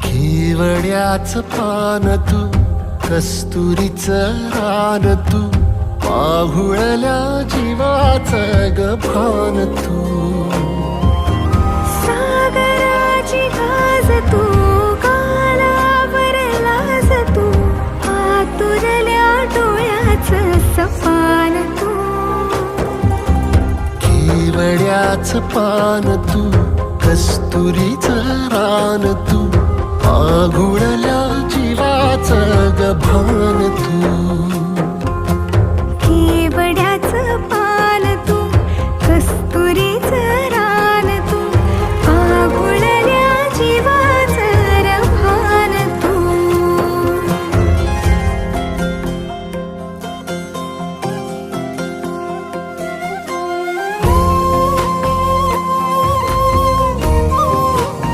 केवड्याच पान तू, कस्तुरीचं रान तू, पाहुळल्या जीवाचं ग भान तू. सागराची गाज तू, कालावरलास तू, आतुरल्या डोळ्याचं सपान तू. केवड्याच पान तू, कस्तुरीचं रान तू, आघुळल्या जीवाचं ग भान तू.